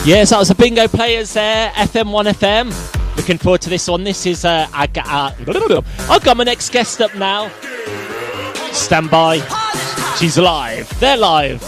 Yes, that was the Bingo Players there, FM1 FM. Looking forward to this one. This is, I've got my next guest up now. Stand by. She's live. They're live.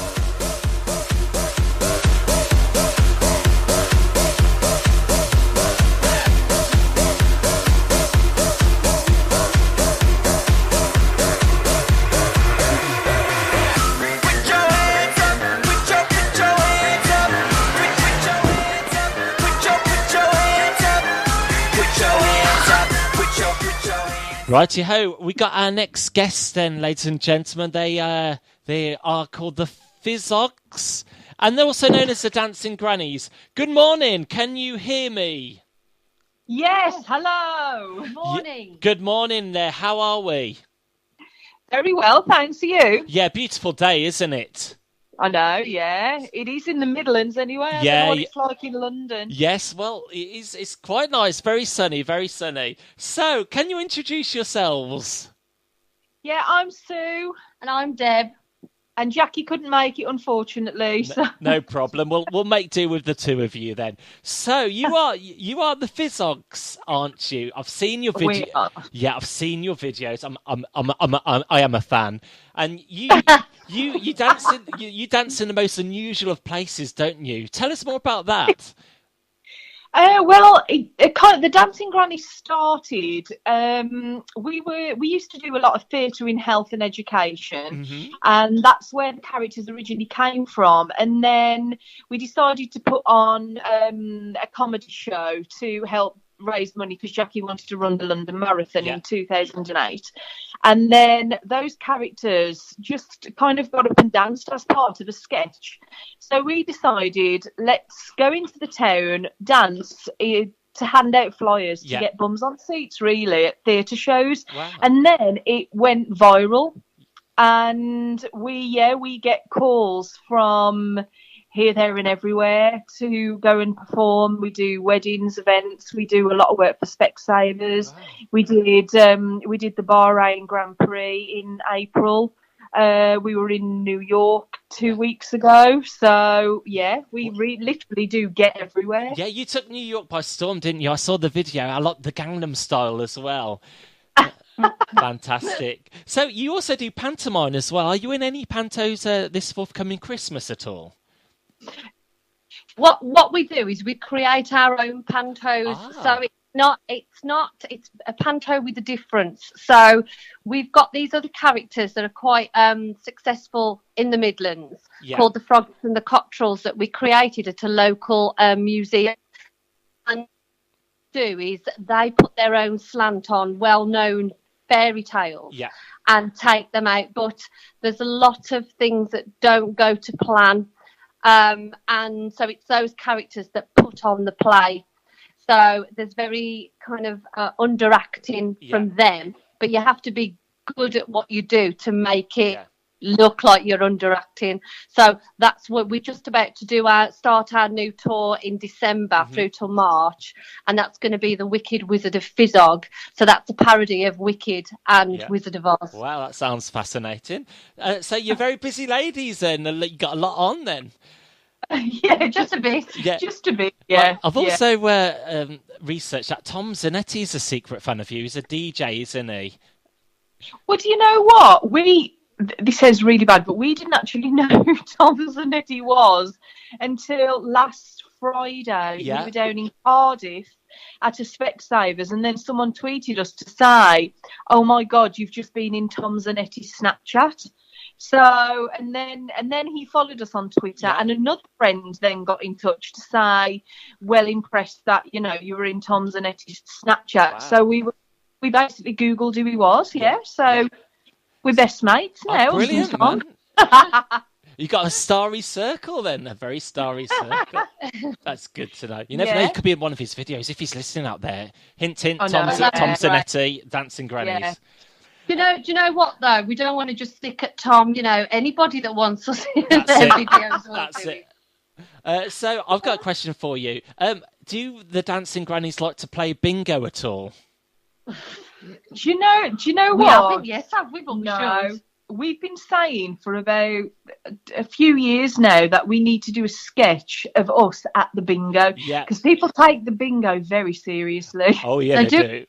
Righty-ho, we got our next guest then, ladies and gentlemen. They are called the Fizzogs, and they're also known as the Dancing Grannies. Good morning, can you hear me? Yes, hello. Good morning. Good morning there, how are we? Very well, thanks to you. Yeah, beautiful day, isn't it? I know, yeah. It is in the Midlands anyway. I don't know what it's like in London. Yes, well, it's quite nice. Very sunny, very sunny. So, can you introduce yourselves? Yeah, I'm Sue. And I'm Deb. And Jackie couldn't make it, unfortunately. So. No problem. We'll make do with the two of you then. So, you are the Fizzogs, aren't you? I've seen your video. Yeah, I've seen your videos. I am a fan. And you dance in the most unusual of places, don't you? Tell us more about that. Well, the Dancing Granny started. We used to do a lot of theatre in health and education, and that's where the characters originally came from. And then we decided to put on a comedy show to help raise money because Jackie wanted to run the London Marathon in 2008. And then those characters just kind of got up and danced as part of a sketch. So we decided, let's go into the town, dance to hand out flyers to get bums on seats, really, at theatre shows. Wow. And then it went viral. And we get calls from here, there and everywhere to go and perform. We do weddings, events. We do a lot of work for Specsavers. Wow. We did the Bahrain Grand Prix in April. We were in New York 2 weeks ago. So, we literally do get everywhere. Yeah, you took New York by storm, didn't you? I saw the video. I like the Gangnam Style as well. Fantastic. So you also do pantomime as well. Are you in any pantos this forthcoming Christmas at all? What we do is we create our own pantos. So it's a panto with a difference. So we've got these other characters that are quite successful in the Midlands called the Frogs and the Cottrells that we created at a local museum. And what they do is they put their own slant on well-known fairy tales and take them out. But there's a lot of things that don't go to plan. And so it's those characters that put on the play. So there's very kind of underacting from them, but you have to be good at what you do to make it look like you're underacting. So that's what we're just about to start our new tour in December through till March, and that's going to be the Wicked Wizard of Fizzog. So that's a parody of Wicked and Wizard of Oz. Wow, that sounds fascinating. So you're very busy ladies then. You got a lot on then. Yeah, just a bit. Yeah. Just a bit, yeah. I've also researched that Tom Zanetti's a secret fan of you. He's a DJ, isn't he? Well, do you know what? This sounds really bad, but we didn't actually know who Tom Zanetti was until last Friday. We were down in Cardiff at a Specsavers, and then someone tweeted us to say, "Oh my God, you've just been in Tom Zanetti's Snapchat." So, and then he followed us on Twitter, and another friend then got in touch to say, well impressed that, you were in Tom Zanetti's Snapchat. Wow. So we basically Googled who he was, so we're best mates now. Oh, brilliant, man. You got a starry circle then, a very starry circle. That's good to know. You never know, he could be in one of his videos if he's listening out there. Hint, hint, Tom Zanetti, Dancing Grannies. Yeah. Do you know what though? We don't want to just stick at Tom. Anybody that wants us in their videos. That's it. So I've got a question for you. Do the Dancing Grannies like to play bingo at all? Do you know what? Yes, have we? No. we've been saying for about a few years now that we need to do a sketch of us at the bingo. Yeah. Because people take the bingo very seriously. Oh, yeah, they do.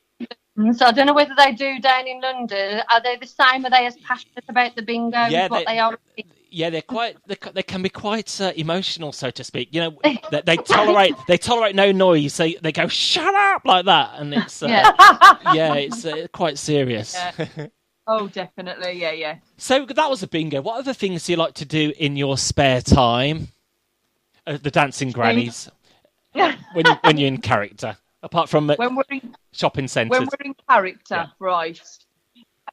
So I don't know whether they do down in London. Are they the same? Are they as passionate about the bingo as what they are? Yeah, they're quite. They can be quite emotional, so to speak. You know, they tolerate no noise. They go shut up like that, and it's it's quite serious. Yeah. Oh, definitely, yeah. So that was a bingo. What other things do you like to do in your spare time? The dancing grannies. when you're in character. Apart from when we're in shopping centres. When we're in character, right.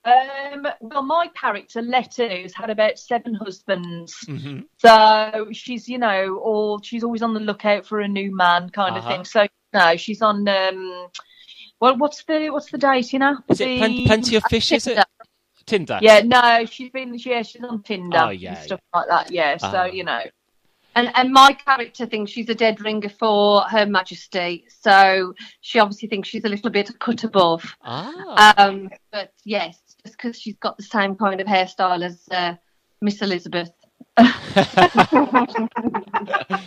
Well, my character, Letty, has had about 7 husbands. Mm-hmm. So she's, she's always on the lookout for a new man kind of thing. So, no, she's on, what's the date, Is it Plenty of Fish, is it? Tinder? Yeah, no, she's on Tinder and stuff like that, yeah. So, And my character thinks she's a dead ringer for Her Majesty, so she obviously thinks she's a little bit cut above. But yes, just because she's got the same kind of hairstyle as Miss Elizabeth.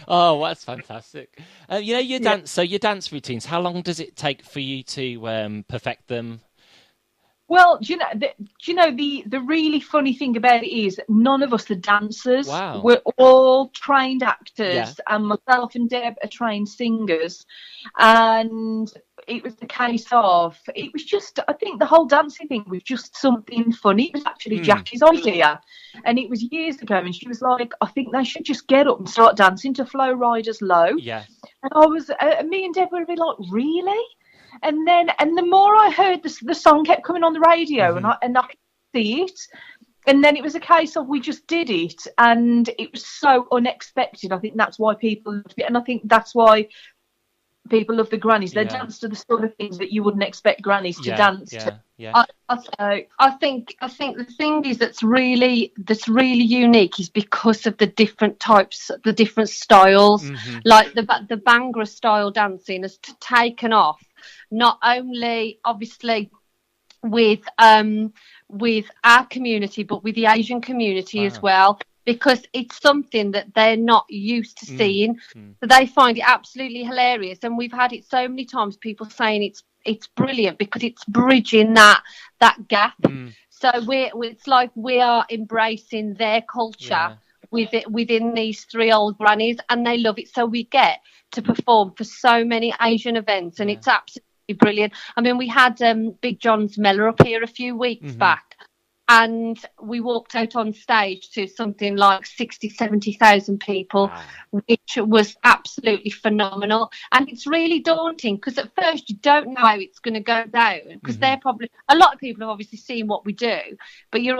Oh, that's fantastic! Your dance routines. How long does it take for you to perfect them? Well, do you know the really funny thing about it is none of us are dancers. Wow. We're all trained actors, and myself and Deb are trained singers. And it was the case of, it was just, I think the whole dancing thing was just something funny. It was actually Jackie's idea. And it was years ago, and she was like, I think they should just get up and start dancing to Flo Rida's Low. Yeah. And I was, me and Deb were like, really? And the more I heard the song kept coming on the radio, and I could see it. And then it was a case of we just did it, and it was so unexpected. I think that's why people loved it, and I think that's why people love the grannies. They dance to the sort of things that you wouldn't expect grannies to dance to. Yeah. I think the thing is that's really unique is because of the different types, the different styles. Like the Bhangra style dancing has taken off. Not only, obviously, with our community, but with the Asian community as well, because it's something that they're not used to seeing. So they find it absolutely hilarious. And we've had it so many times, people saying it's brilliant because it's bridging that gap. So it's like we are embracing their culture within these 3 old grannies, and they love it. So we get to perform for so many Asian events, and it's absolutely brilliant. I mean, we had Big John's Mellor up here a few weeks back, and we walked out on stage to something like 70,000 people, which was absolutely phenomenal. And it's really daunting because at first you don't know how it's going to go down, because they're probably, a lot of people have obviously seen what we do, but you're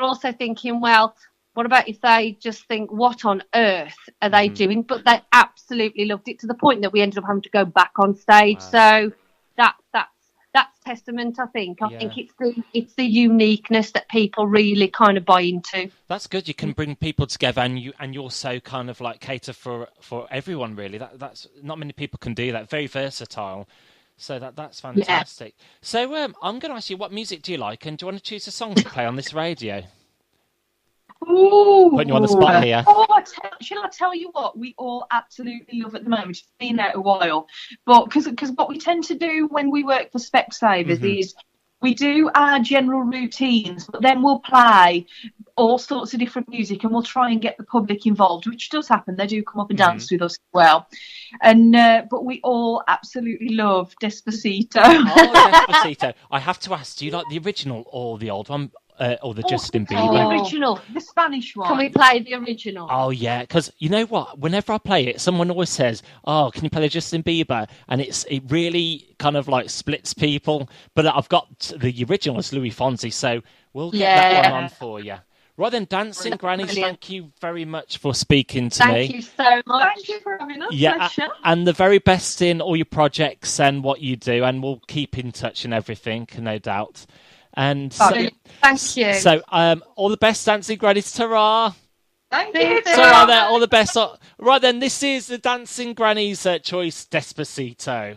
also thinking, well, what about if they just think, what on earth are they doing? But they absolutely loved it, to the point that we ended up having to go back on stage. So that's testament, I think. I think it's the uniqueness that people really kind of buy into. That's good. You can bring people together, and you also kind of like cater for everyone, really. That's not many people can do that. Very versatile. So that's fantastic. Yeah. So I'm going to ask you, what music do you like, and do you want to choose a song to play on this radio? Ooh. Putting you on the spot here. Shall I tell you what we all absolutely love at the moment? It's been out a while, but because what we tend to do when we work for Specsavers is we do our general routines, but then we'll play all sorts of different music, and we'll try and get the public involved, which does happen. They do come up and dance with us as well. And but we all absolutely love Despacito. Oh, Despacito. I have to ask, do you like the original or the old one? Or the Justin Bieber. The original, the Spanish one. Can we play the original? Oh, yeah, because you know what? Whenever I play it, someone always says, oh, can you play the Justin Bieber? And it really kind of like splits people. But I've got the original as Louis Fonsi, so we'll get that one on for you. Right then, Dancing Grannies, thank you very much for speaking to me. Thank you so much. Thank you for having us. Yeah, and the very best in all your projects and what you do, and we'll keep in touch and everything, no doubt. And thank you. So, all the best, Dancing Grannies. Ta-ra! Thank you. Ta-ra there, all the best. Right then, this is the Dancing Grannies choice, Despacito.